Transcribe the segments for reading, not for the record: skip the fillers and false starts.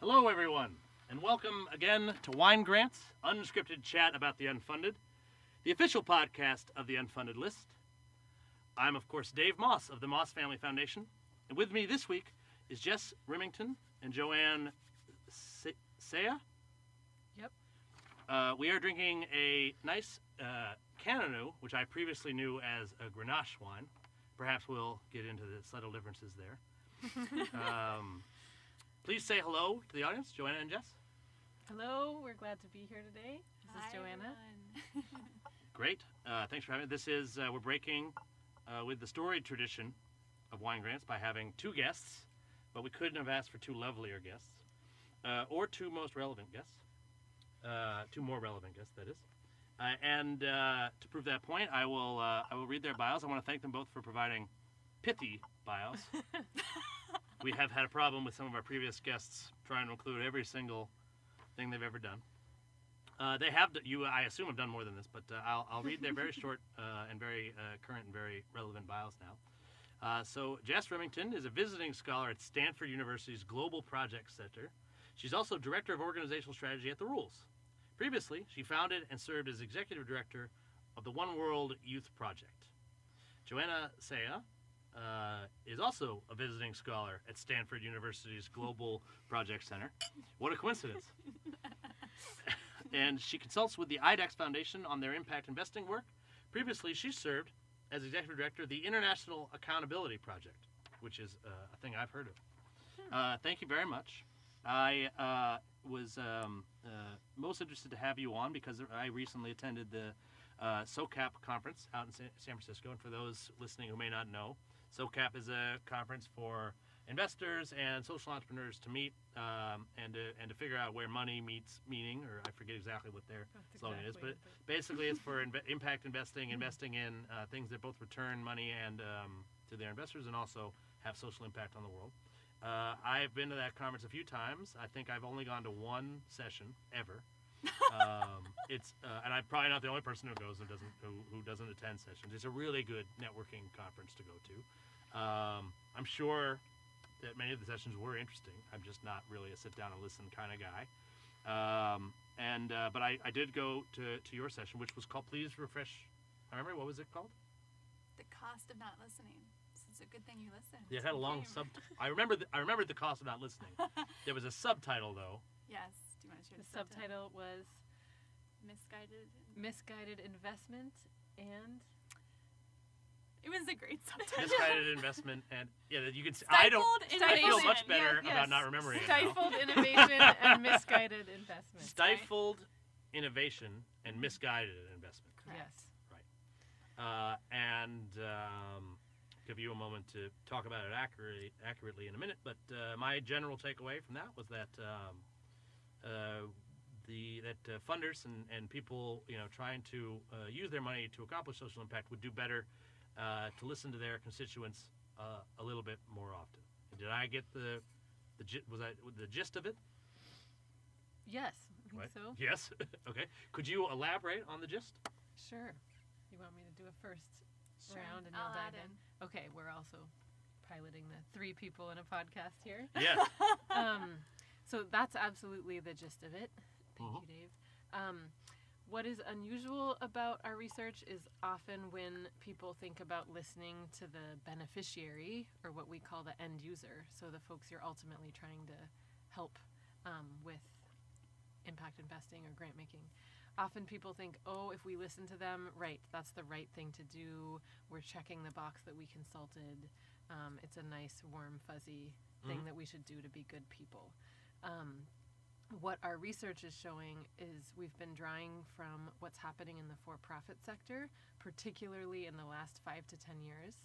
Hello, everyone, and welcome again to Wine Grants, unscripted chat about the unfunded, the official podcast of the Unfunded List. I'm, of course, Dave Moss of the Moss Family Foundation, and with me this week is Jess Remington and Joanna Saya. Yep. We are drinking a nice Cananu, which I previously knew as a Granache wine. Perhaps we'll get into the subtle differences there. Please say hello to the audience, Joanna and Jess. Hello, we're glad to be here today. This is Joanna. Great. Thanks for having me. This is, we're breaking with the storied tradition of Wine Grants by having two guests, but we couldn't have asked for two lovelier guests, or two most relevant guests. Two more relevant guests, that is. And to prove that point, I will read their bios. I want to thank them both for providing pithy bios. We have had a problem with some of our previous guests trying to include every single thing they've ever done. They have, I assume, have done more than this, but I'll read their very short and very current and very relevant bios now. So Jess Remington is a visiting scholar at Stanford University's Global Projects Center. She's also Director of Organizational Strategy at The Rules. Previously, she founded and served as Executive Director of the One World Youth Project. Joanna Saya is also a visiting scholar at Stanford University's Global Projects Center. What a coincidence. And she consults with the IDEX Foundation on their impact investing work. Previously, she served as Executive Director of the International Accountability Project, which is a thing I've heard of. Thank you very much. I was most interested to have you on because I recently attended the SOCAP conference out in San Francisco. And for those listening who may not know, SOCAP is a conference for investors and social entrepreneurs to meet and to figure out where money meets meaning, or I forget exactly what their slogan is, but basically it's for impact investing in things that both return money and to their investors and also have social impact on the world. I've been to that conference a few times. I think I've only gone to one session ever. And I'm probably not the only person who goes who doesn't attend sessions. It's a really good networking conference to go to. I'm sure that many of the sessions were interesting. I'm just not really a sit down and listen kind of guy. But I did go to your session, which was called, please refresh. I remember, what was it called? The Cost of Not Listening. It's a good thing you listened. Yeah, it had a long subtitle. I remembered the cost of not listening. There was a subtitle though. Yes. Do you want to share the subtitle? Was Misguided investment and. It was a great subtitle. Misguided investment and you can. I feel much better about not remembering Stifled it now. Innovation and misguided investment. Stifled innovation and misguided investment. Correct. Yes. Right. Give you a moment to talk about it accurately in a minute. But my general takeaway from that was that funders and people trying to use their money to accomplish social impact would do better to listen to their constituents a little bit more often. Did I get the gist of it? Yes, I think so. Yes. Okay. Could you elaborate on the gist? Sure. You want me to do a first round and I'll you'll dive add in? Okay, we're also piloting the three people in a podcast here. Yes. So that's absolutely the gist of it. Thank Mhm. you, Dave. What is unusual about our research is often when people think about listening to the beneficiary, or what we call the end user, so the folks you're ultimately trying to help with impact investing or grant making. Often people think, oh, if we listen to them, right, that's the right thing to do. We're checking the box that we consulted. It's a nice, warm, fuzzy thing that we should do to be good people. What our research is showing is we've been drawing from what's happening in the for-profit sector, particularly in the last 5 to 10 years,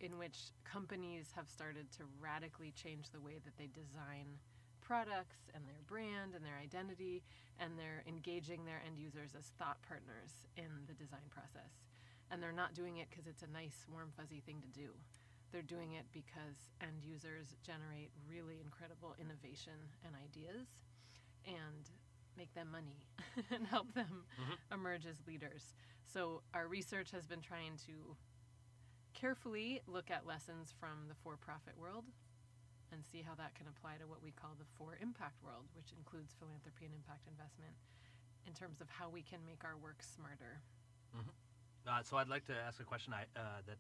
in which companies have started to radically change the way that they design products and their brand and their identity, and they're engaging their end users as thought partners in the design process. And they're not doing it because it's a nice, warm, fuzzy thing to do. They're doing it because end users generate really incredible innovation and ideas and make them money and help them emerge as leaders. So our research has been trying to carefully look at lessons from the for-profit world and see how that can apply to what we call the 4 impact world, which includes philanthropy and impact investment, in terms of how we can make our work smarter. So I'd like to ask a question that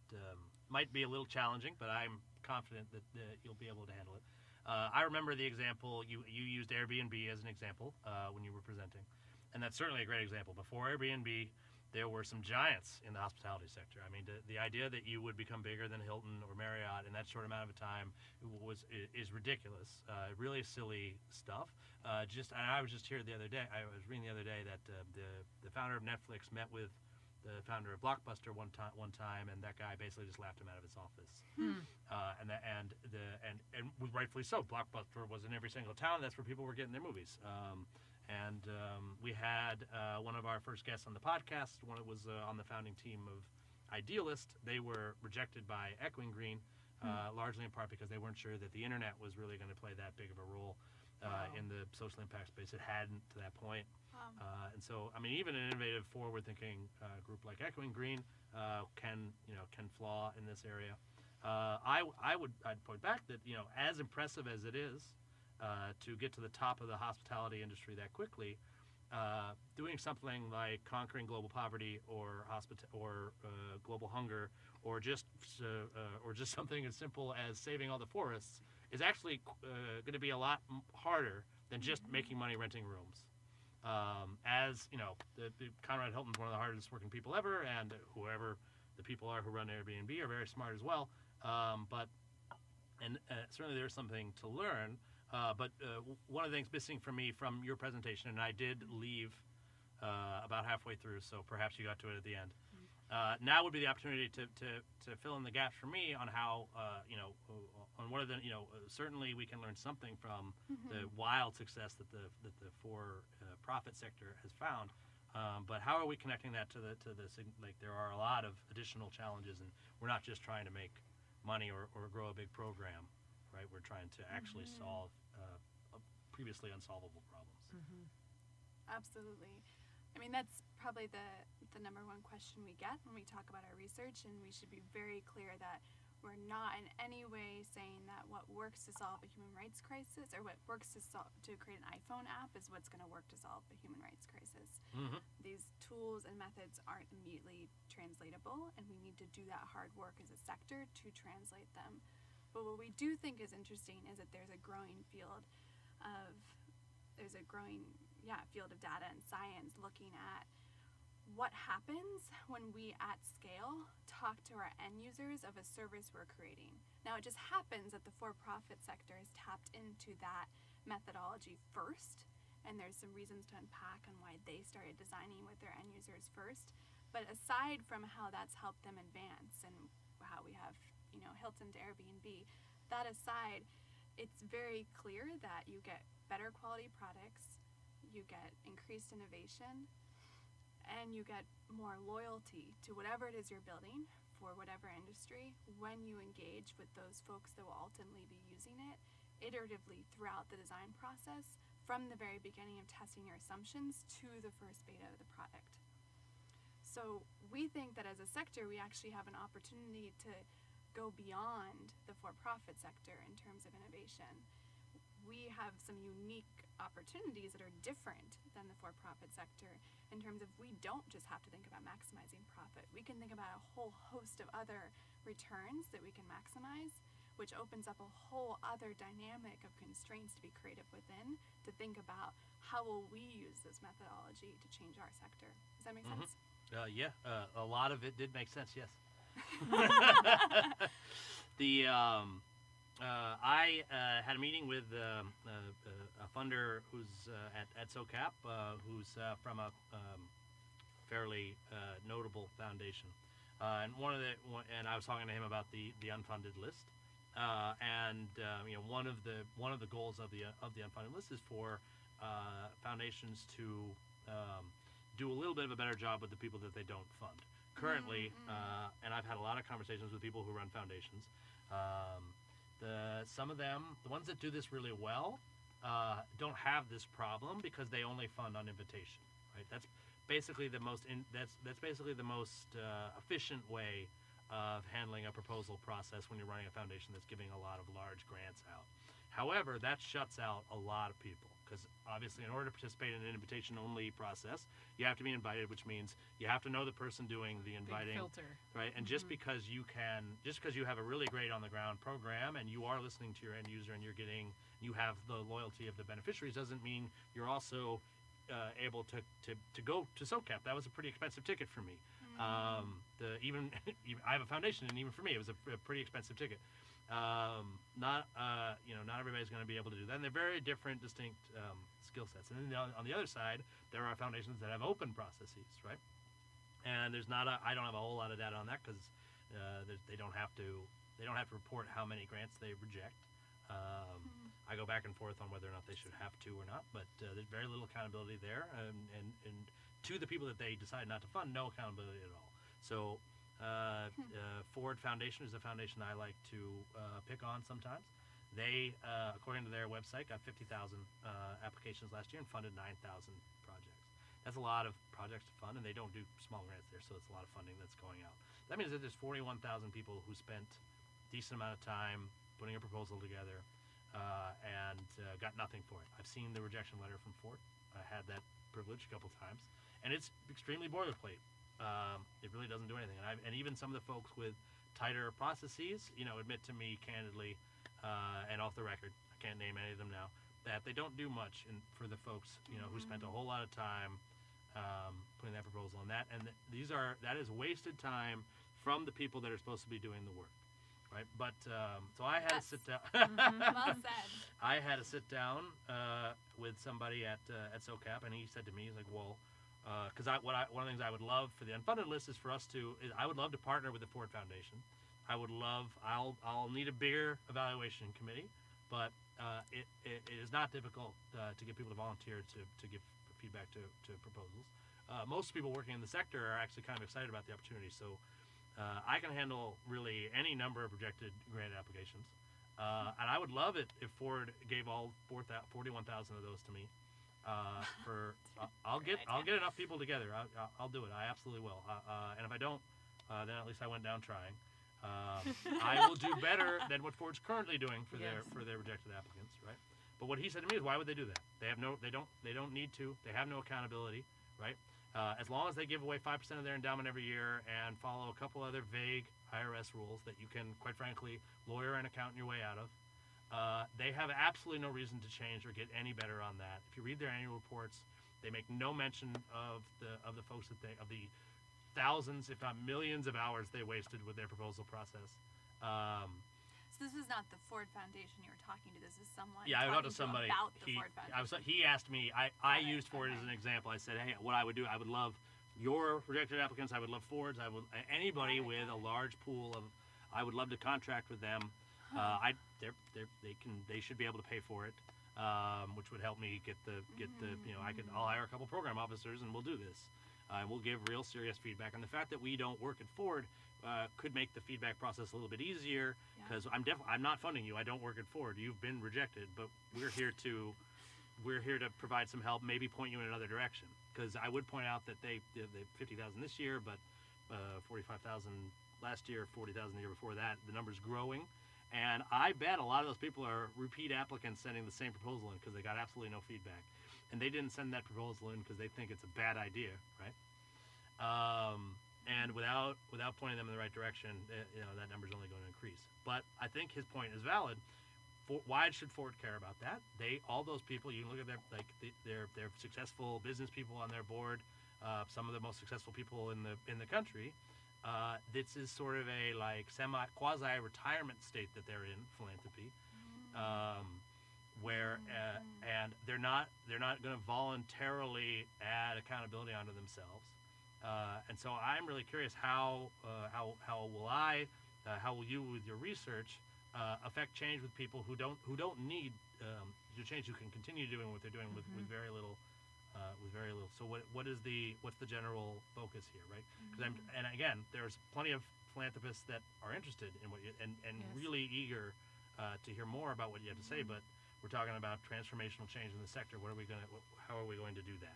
might be a little challenging, but I'm confident that you'll be able to handle it. I remember the example, you used Airbnb as an example when you were presenting, and that's certainly a great example. Before Airbnb, there were some giants in the hospitality sector. I mean, the idea that you would become bigger than Hilton or Marriott in that short amount of time is ridiculous. Really silly stuff. And I was just here the other day. I was reading the other day that the founder of Netflix met with the founder of Blockbuster one time, and that guy basically just laughed him out of his office. And rightfully so. Blockbuster was in every single town. That's where people were getting their movies. We had one of our first guests on the podcast. One was on the founding team of Idealist. They were rejected by Echoing Green, largely in part because they weren't sure that the internet was really going to play that big of a role in the social impact space. It hadn't to that point. And so, I mean, even an innovative, forward-thinking group like Echoing Green can flaw in this area. I'd point back that as impressive as it is to get to the top of the hospitality industry that quickly, doing something like conquering global poverty or global hunger, or just something as simple as saving all the forests is actually going to be a lot harder than just making money renting rooms. As you know, the Conrad Hilton's one of the hardest working people ever, and whoever the people are who run Airbnb are very smart as well. But certainly there's something to learn. But one of the things missing for me from your presentation, and I did leave about halfway through, so perhaps you got to it at the end. Now would be the opportunity to fill in the gaps for me on how, on what are the, certainly we can learn something from the wild success that the for-profit sector has found. But how are we connecting that to the like there are a lot of additional challenges, and we're not just trying to make money or grow a big program, right? We're trying to actually solve previously unsolvable problems. Absolutely. I mean, that's probably the number one question we get when we talk about our research, and we should be very clear that we're not in any way saying that what works to solve a human rights crisis or what works to create an iPhone app is what's going to work to solve a human rights crisis. These tools and methods aren't immediately translatable, and we need to do that hard work as a sector to translate them. But what we do think is interesting is that there's a growing field of data and science looking at what happens when we at scale talk to our end users of a service we're creating. Now, it just happens that the for-profit sector has tapped into that methodology first, and there's some reasons to unpack on why they started designing with their end users first. But aside from how that's helped them advance and how we have Hilton to Airbnb, that aside, it's very clear that you get better quality products, you get increased innovation, and you get more loyalty to whatever it is you're building for whatever industry when you engage with those folks that will ultimately be using it iteratively throughout the design process, from the very beginning of testing your assumptions to the first beta of the product. So we think that as a sector, we actually have an opportunity to go beyond the for-profit sector in terms of innovation. We have some unique opportunities that are different than the for-profit sector in terms of we don't just have to think about maximizing profit. We can think about a whole host of other returns that we can maximize, which opens up a whole other dynamic of constraints to be creative within, to think about how will we use this methodology to change our sector. Does that make sense? A lot of it did make sense, yes. I had a meeting with a funder who's at SOCAP, who's from a fairly notable foundation, and I was talking to him about the Unfunded List, one of the goals of the Unfunded List is for foundations to do a little bit of a better job with the people that they don't fund. Currently, and I've had a lot of conversations with people who run foundations. Some of them, the ones that do this really well, don't have this problem because they only fund on invitation. Right? That's basically the most efficient way of handling a proposal process when you're running a foundation that's giving a lot of large grants out. However, that shuts out a lot of people because obviously in order to participate in an invitation-only process, you have to be invited, which means you have to know the person doing the inviting. Big filter. Right, and just because you have a really great on-the-ground program and you are listening to your end user and you have the loyalty of the beneficiaries doesn't mean you're also able to go to SOCAP. That was a pretty expensive ticket for me. Even I have a foundation, and even for me, it was a pretty expensive ticket. Not everybody's going to be able to do that, and they're very different, distinct skill sets. And then on the other side, there are foundations that have open processes, right? And I don't have a whole lot of data on that because they don't have to report how many grants they reject. I go back and forth on whether or not they should have to or not, but there's very little accountability there, and to the people that they decide not to fund, no accountability at all. So Ford Foundation is a foundation I like to pick on sometimes. They, according to their website, got 50,000 applications last year and funded 9,000 projects. That's a lot of projects to fund, and they don't do small grants there, so it's a lot of funding that's going out. That means that there's 41,000 people who spent a decent amount of time putting a proposal together and got nothing for it. I've seen the rejection letter from Ford. I had that privilege a couple times, and it's extremely boilerplate. It really doesn't do anything. And even some of the folks with tighter processes, admit to me candidly, and off the record, I can't name any of them now, that they don't do much for the folks, who spent a whole lot of time putting that proposal in that. And that is wasted time from the people that are supposed to be doing the work, right? But so I had to sit down. Well said. I had to sit down with somebody at SOCAP, and he said to me, he's like, well. Because one of the things I would love for the Unfunded List is for us I would love to partner with the Ford Foundation. I'll need a bigger evaluation committee, but it is not difficult to get people to volunteer to give feedback to proposals. Most people working in the sector are actually kind of excited about the opportunity, so I can handle really any number of rejected grant applications. And I would love it if Ford gave all 41,000 of those to me. I'll get enough people together. I'll do it. I absolutely will. And if I don't, then at least I went down trying. I will do better than what Ford's currently doing for their rejected applicants, right? But what he said to me is, why would they do that? They don't need to. They have no accountability, right? As long as they give away 5% of their endowment every year and follow a couple other vague IRS rules that you can, quite frankly, lawyer and accountant your way out of. They have absolutely no reason to change or get any better on that. If you read their annual reports, they make no mention of the folks of the thousands, if not millions, of hours they wasted with their proposal process. So this is not the Ford Foundation you were talking to. This is someone. Yeah, I talked to somebody. About the Ford Foundation. He asked me. I used Ford as an example. I said, hey, what I would do, I would love your rejected applicants. I would love Ford's. I would anybody with a large pool of. I would love to contract with them. They should be able to pay for it, which would help me get the I'll hire a couple program officers and we'll do this. We'll give real serious feedback. And the fact that we don't work at Ford could make the feedback process a little bit easier because I'm not funding you. I don't work at Ford. You've been rejected, but we're here to provide some help, maybe point you in another direction. Because I would point out that they 50,000 this year, but 45,000 last year, 40,000 the year before that. The number's growing. And I bet a lot of those people are repeat applicants sending the same proposal in because they got absolutely no feedback. And they didn't send that proposal in because they think it's a bad idea, right? And without pointing them in the right direction, that number's only going to increase. But I think his point is valid. Why should Ford care about that? All those people, you can look at they're successful business people on their board, some of the most successful people in the country. This is sort of a quasi-retirement state that they're in, philanthropy, where and they're not going to voluntarily add accountability onto themselves, and so I'm really curious how will you with your research affect change with people who don't need to change, who can continue doing what they're doing with very little. So what's the general focus here, right? Because and again, there's plenty of philanthropists that are interested in what you and really eager to hear more about what you have to say. But we're talking about transformational change in the sector. How are we going to do that?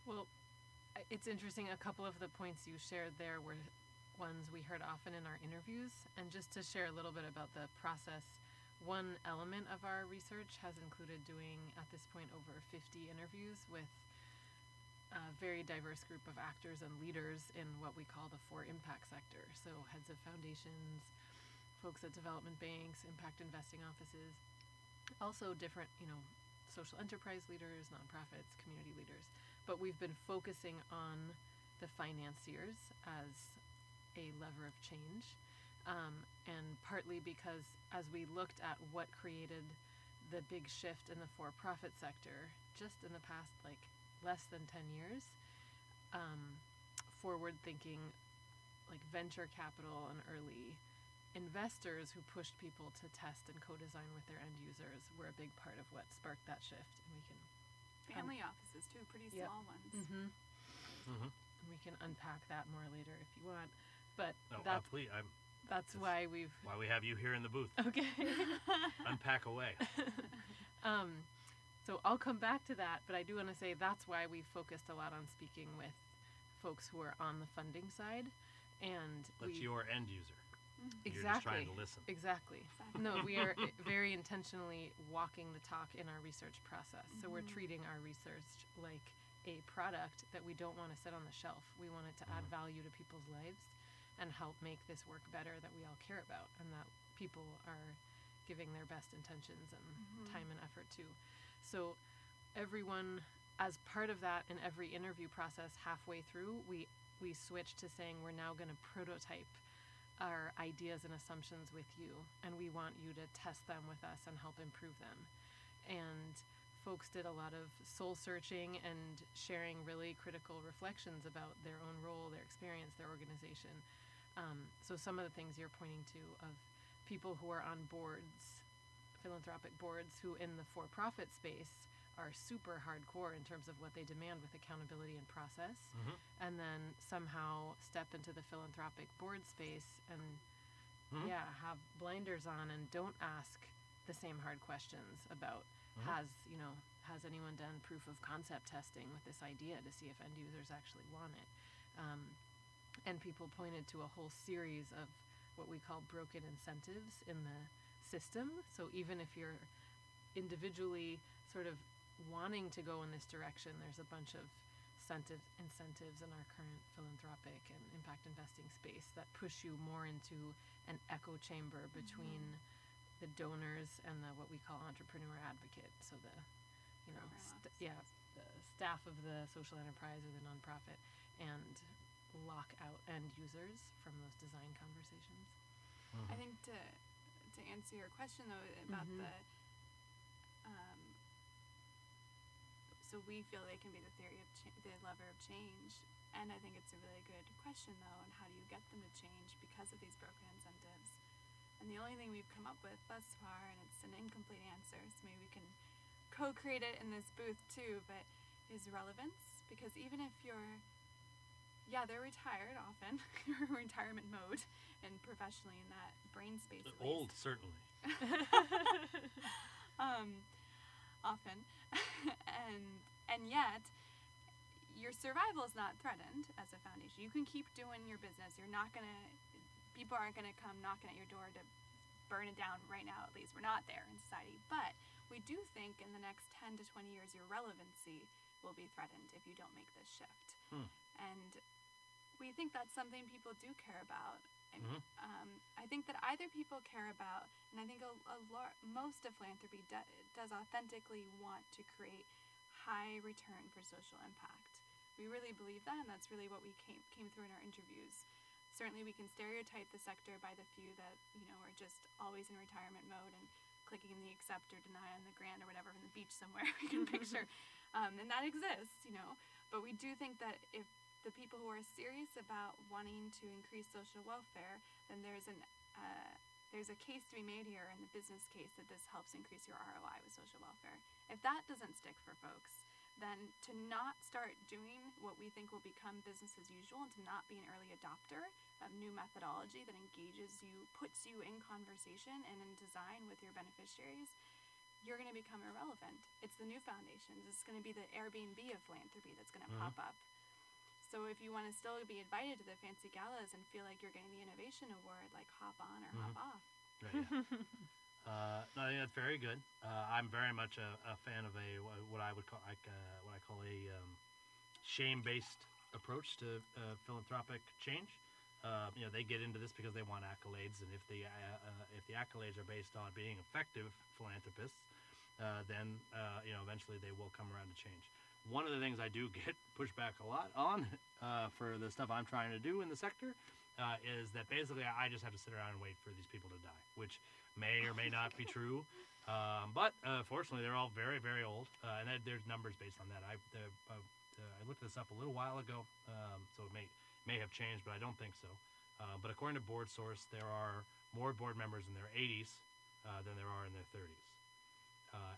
Well, it's interesting. A couple of the points you shared there were ones we heard often in our interviews. And just to share a little bit about the process, one element of our research has included doing, at this point, over 50 interviews with a very diverse group of actors and leaders in what we call the 4 impact sector. So heads of foundations, folks at development banks, impact investing offices, also different, social enterprise leaders, nonprofits, community leaders. But we've been focusing on the financiers as a lever of change. And partly because as we looked at what created the big shift in the for-profit sector just in the past less than 10 years, forward-thinking venture capital and early investors who pushed people to test and co-design with their end users were a big part of what sparked that shift. And we can family offices too, pretty Yep. small ones. we can unpack that more later if you want. But Please, that's why we have you here in the booth. Okay. Unpack away. So I'll come back to that, but I do want to say that's why we focused a lot on speaking with folks who are on the funding side. And That's your end user. Exactly. You're just trying to listen. Exactly. No, we are very intentionally walking the talk in our research process. So we're treating our research like a product that we don't want to sit on the shelf. We want it to add value to people's lives and help make this work better that we all care about and that people are giving their best intentions and time and effort to. So everyone, as part of that in every interview process halfway through, we switch to saying we're now going to prototype our ideas and assumptions with you, and we want you to test them with us and help improve them. And folks did a lot of soul searching and sharing really critical reflections about their own role, their experience, their organization. So some of the things you're pointing to of people who are on boards, philanthropic boards, who in the for-profit space are super hardcore in terms of what they demand with accountability and process, and then somehow step into the philanthropic board space and have blinders on and don't ask the same hard questions about has anyone done proof of concept testing with this idea to see if end users actually want it. And people pointed to a whole series of what we call broken incentives in the system. So even if you're individually sort of wanting to go in this direction, there's a bunch of incentives in our current philanthropic and impact investing space that push you more into an echo chamber between the donors and the what we call entrepreneur advocate. So the the staff of the social enterprise or the nonprofit, and lock out end users from those design conversations. I think to answer your question though about the so we feel they can be the theory of the lever of change, and I think it's a really good question though, on how do you get them to change because of these broken incentives. And the only thing we've come up with thus far, and it's an incomplete answer, so maybe we can co-create it in this booth too, but is relevance. Because even if they're retired often, you're in retirement mode, and professionally in that brain space. Old, certainly. Often, and yet your survival is not threatened as a foundation. You can keep doing your business. People aren't gonna come knocking at your door to burn it down right now. At least we're not there in society. But we do think in the next 10 to 20 years, your relevancy will be threatened if you don't make this shift. And we think that's something people do care about. I think that either people care about, and I think most of philanthropy does authentically want to create high return for social impact. We really believe that, and that's really what we came through in our interviews. Certainly we can stereotype the sector by the few that are just always in retirement mode and clicking the accept or deny on the grant or whatever from the beach somewhere we can picture, and that exists, but we do think that if the people who are serious about wanting to increase social welfare, then there's a case to be made here in the business case that this helps increase your ROI with social welfare. If that doesn't stick for folks, then to not start doing what we think will become business as usual and to not be an early adopter of new methodology that engages you, puts you in conversation and in design with your beneficiaries, you're going to become irrelevant. It's the new foundations. It's going to be the Airbnb of philanthropy that's going to pop up. So if you want to still be invited to the fancy galas and feel like you're getting the innovation award, like hop on or hop off. Right, yeah. No, I think that's very good. I'm very much a fan of what I would call what I call a shame-based approach to philanthropic change. They get into this because they want accolades, and if the accolades are based on being effective philanthropists, then eventually they will come around to change. One of the things I do get pushed back a lot on for the stuff I'm trying to do in the sector is that basically I just have to sit around and wait for these people to die, which may or may not be true. But fortunately, they're all very, very old, and there's numbers based on that. I looked this up a little while ago, so it may have changed, but I don't think so. But according to Board Source, there are more board members in their 80s than there are in their 30s.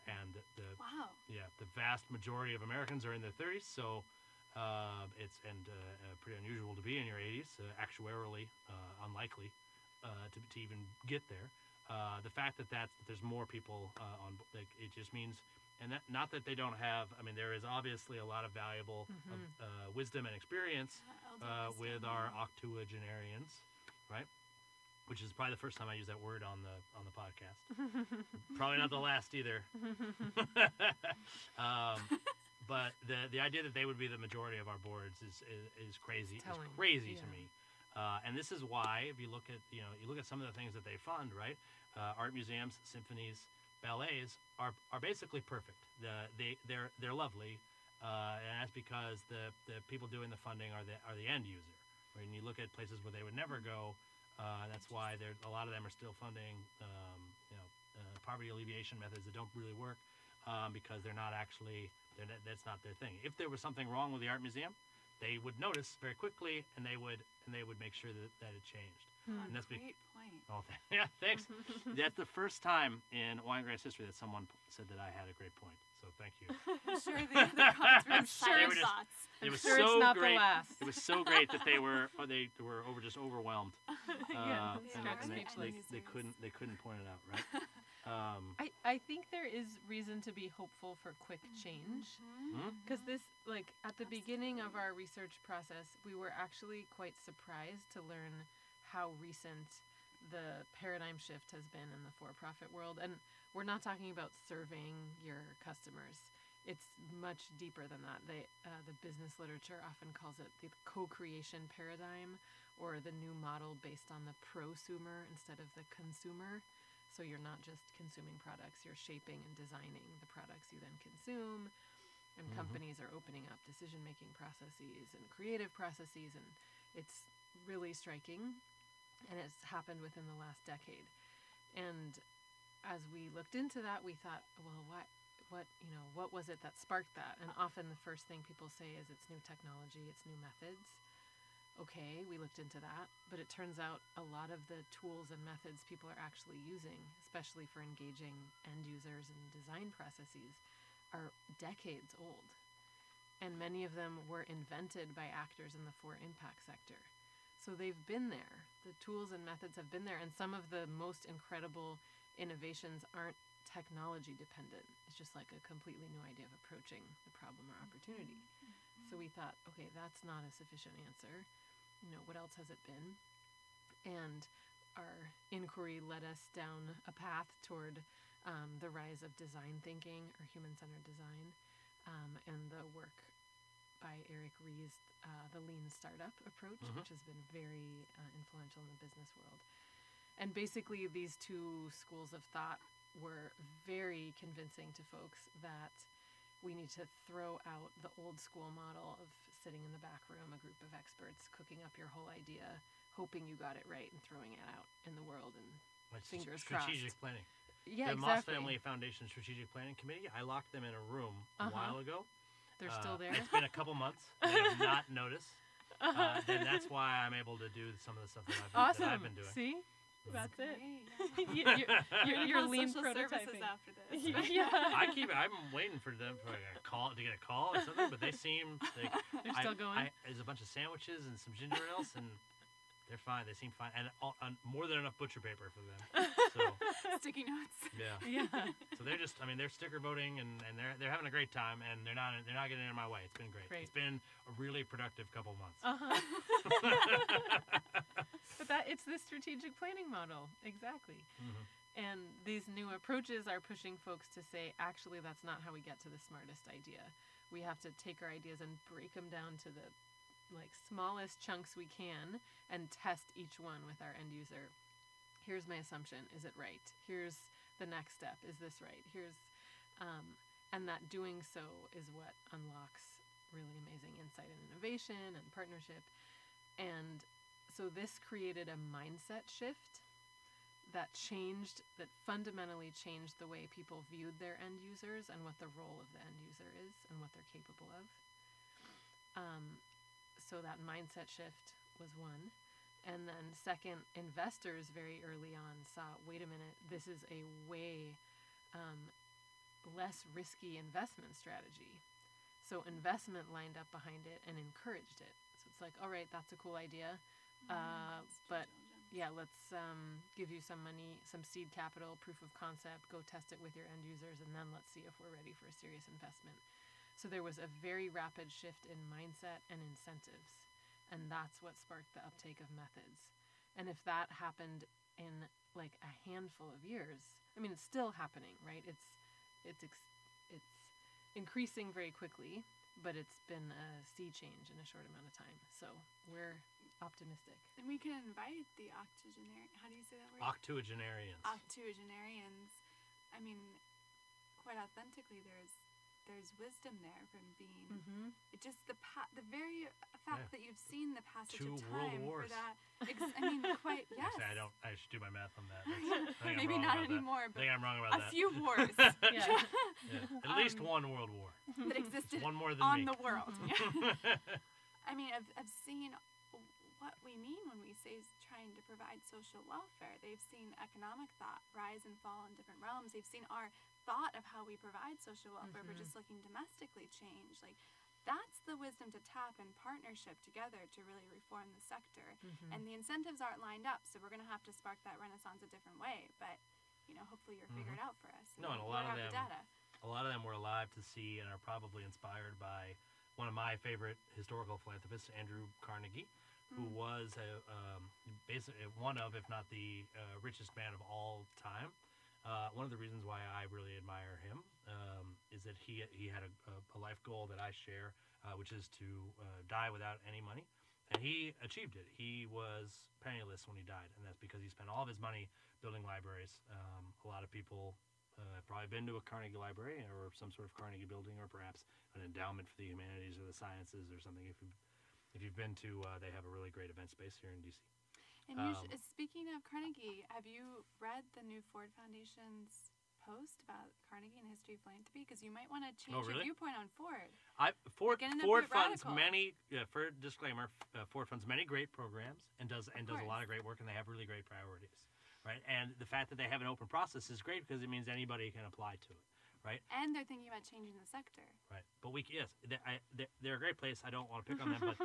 And the vast majority of Americans are in their 30s, so it's pretty unusual to be in your 80s, actuarially unlikely to even get there. The fact that there's more people it just means, and not that they don't have. I mean, there is obviously a lot of valuable wisdom and experience with our octogenarians, right? Which is probably the first time I use that word on the podcast. Probably not the last either. But the idea that they would be the majority of our boards is crazy. It's crazy to me. And this is why, if you look at some of the things that they fund, right? Art museums, symphonies, ballets are basically perfect. They're lovely, and that's because the people doing the funding are the end user. When you look at places where they would never go. That's why a lot of them are still funding, poverty alleviation methods that don't really work because they're not actually that's not their thing. If there was something wrong with the art museum, they would notice very quickly, and they would make sure that it changed. And that's Great point. Oh, yeah, thanks. That's the first time in Winegrass history that someone said that I had a great point. So thank you. I'm sure the other comments were silent thoughts. It was sure so it's not great. the last. It was so great that they were just overwhelmed. Yeah, And speechless. they couldn't point it out, right? I think there is reason to be hopeful for quick change. Because this, at the beginning of our research process, we were actually quite surprised to learn how recent the paradigm shift has been in the for-profit world. And we're not talking about serving your customers. It's much deeper than that. The business literature often calls it the co-creation paradigm, or the new model based on the prosumer instead of the consumer. So you're not just consuming products, you're shaping and designing the products you then consume. And companies are opening up decision-making processes and creative processes, and it's really striking. And it's happened within the last decade. And as we looked into that, we thought, well, what was it that sparked that? And often the first thing people say is it's new technology, it's new methods. Okay, we looked into that, but it turns out a lot of the tools and methods people are actually using, especially for engaging end users and design processes, are decades old. And many of them were invented by actors in the for-impact sector. So they've been there. The tools and methods have been there, and some of the most incredible innovations aren't technology dependent. It's just like a completely new idea of approaching the problem or opportunity. So we thought, okay, that's not a sufficient answer. What else has it been? And our inquiry led us down a path toward the rise of design thinking or human-centered design, and the work by Eric Rie's the lean startup approach, which has been very influential in the business world. And basically these two schools of thought were very convincing to folks that we need to throw out the old school model of sitting in the back room, a group of experts cooking up your whole idea, hoping you got it right and throwing it out in the world, and fingers crossed. Strategic planning. Yeah, the exactly. Moss Family Foundation Strategic Planning Committee, I locked them in a room a while ago. They're still there? It's been a couple months. They have not noticed. And that's why I'm able to do some of the stuff that I've been doing. See? That's it. Great, yeah. Your lean social services prototyping. after this. Yeah. I'm waiting for them to get a call or something, but they seem like They're still going? there's a bunch of sandwiches and some ginger ale, and They're fine. They seem fine, and more than enough butcher paper for them. So Sticky notes. yeah. Yeah. So they're just, I mean, they're sticker voting, and they're having a great time, and they're not getting in my way. It's been great. Great. It's been a really productive couple months. But it's the strategic planning model, exactly. Mm-hmm. And these new approaches are pushing folks to say, actually, that's not how we get to the smartest idea. We have to take our ideas and break them down to the smallest chunks we can and test each one with our end user. Here's my assumption. Is it right? Here's the next step. Is this right? And that doing so is what unlocks really amazing insight and innovation and partnership. And so this created a mindset shift that fundamentally changed the way people viewed their end users and what the role of the end user is and what they're capable of. So that mindset shift was one. And then second, investors very early on saw, wait a minute, this is a way less risky investment strategy. So investment lined up behind it and encouraged it. So it's like, all right, that's a cool idea. But yeah, let's give you some money, some seed capital, proof of concept, go test it with your end users, and then let's see if we're ready for a serious investment. So there was a very rapid shift in mindset and incentives, and that's what sparked the uptake of methods. And if that happened in like a handful of years, I mean, it's still happening, right? It's increasing very quickly, but it's been a sea change in a short amount of time. So we're optimistic. And we can invite the octogenarian. How do you say that word? Octogenarians. Octogenarians. I mean, quite authentically, there's wisdom there from being. Mm-hmm. It just the very fact that you've seen the passage 2 of world time wars. for that. I mean, quite yes. Actually, I should do my math on that. I think Maybe I'm wrong not about anymore, that. I but think I'm wrong about a that. few wars Yeah. Yeah. At least one world war. that existed One more than on me. the world. Yeah. I mean, I've seen what we mean when we say trying to provide social welfare. They've seen economic thought rise and fall in different realms. They've seen our thought of how we provide social welfare, but just looking domestically change. Like, that's the wisdom to tap in partnership together to really reform the sector. And the incentives aren't lined up, so we're going to have to spark that renaissance a different way. But, hopefully you're figured out for us. No, and a lot of the them, data. were alive to see and are probably inspired by one of my favorite historical philanthropists, Andrew Carnegie, who was basically one of, if not the richest man of all time. One of the reasons why I really admire him is that he had a life goal that I share, which is to die without any money. And he achieved it. He was penniless when he died, and that's because he spent all of his money building libraries. A lot of people have probably been to a Carnegie library or some sort of Carnegie building, or perhaps an endowment for the humanities or the sciences or something. If you've been to, they have a really great event space here in DC. And speaking of Carnegie, have you read the new Ford Foundation's post about Carnegie and history of philanthropy? Because you might want to change your viewpoint on Ford. Ford funds radical. many. For disclaimer, Ford funds many great programs and does a lot of great work, and they have really great priorities, right? And the fact that they have an open process is great because it means anybody can apply to it, right? And they're thinking about changing the sector. Right, but they're a great place. I don't want to pick on them, but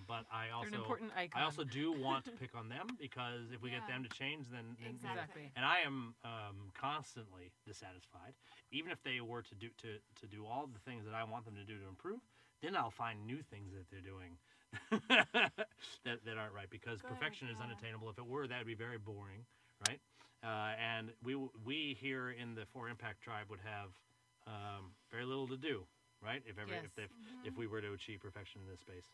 but I also, they're an important icon. I also do want to pick on them because if we get them to change, then Exactly. And I am constantly dissatisfied. Even if they were to do all the things that I want them to do to improve, then I'll find new things that they're doing that aren't right, because perfection is unattainable. If it were, that would be very boring, right? And we here in the For Impact tribe would have very little to do, right? If we were to achieve perfection in this space,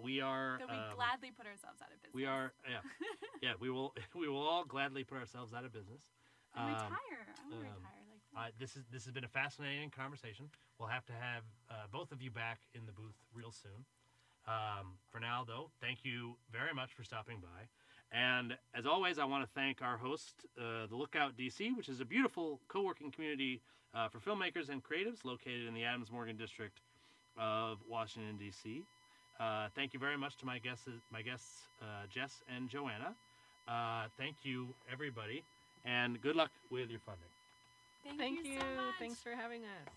we are. That we gladly put ourselves out of business. We are, yeah. We will all gladly put ourselves out of business. And retire. I want to retire like that. This has been a fascinating conversation. We'll have to have both of you back in the booth real soon. For now, though, thank you very much for stopping by. And as always, I want to thank our host, the Lookout DC, which is a beautiful co-working community for filmmakers and creatives located in the Adams-Morgan district of Washington, D.C. Thank you very much to my guests, Jess and Joanna. Thank you, everybody, and good luck with your funding. Thank you so much. Thanks for having us.